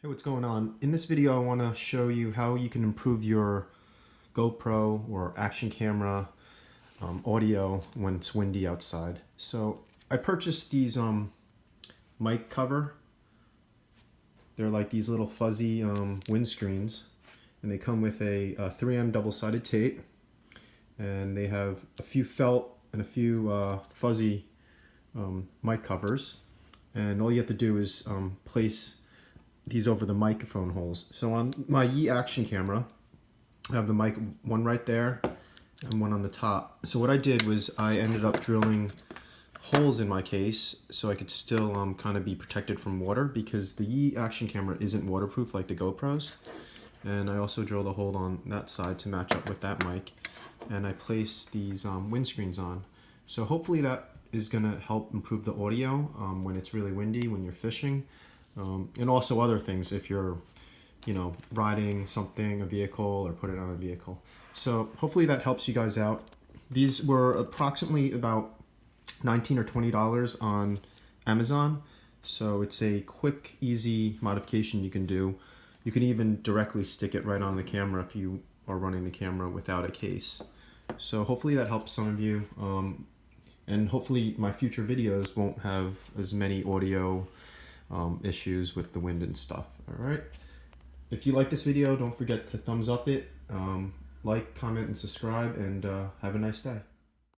Hey, what's going on? In this video, I want to show you how you can improve your GoPro or action camera audio when it's windy outside. So I purchased these mic cover. They're like these little fuzzy windscreens, and they come with a 3M double-sided tape, and they have a few felt and a few fuzzy mic covers, and all you have to do is place these over the microphone holes. So on my Yi action camera, I have the mic one right there and one on the top. So what I did was I ended up drilling holes in my case so I could still kind of be protected from water, because the Yi action camera isn't waterproof like the GoPros. And I also drilled a hole on that side to match up with that mic, and I placed these windscreens on. So hopefully that is going to help improve the audio when it's really windy, when you're fishing. And also other things if you're, riding something, a vehicle, or put it on a vehicle. So hopefully that helps you guys out. These were approximately about $19 or $20 on Amazon. So it's a quick, easy modification you can do. You can even directly stick it right on the camera if you are running the camera without a case. So hopefully that helps some of you. And hopefully my future videos won't have as many audio issues with the wind and stuff. All right. If you like this video, don't forget to thumbs up it, like, comment, and subscribe, and have a nice day.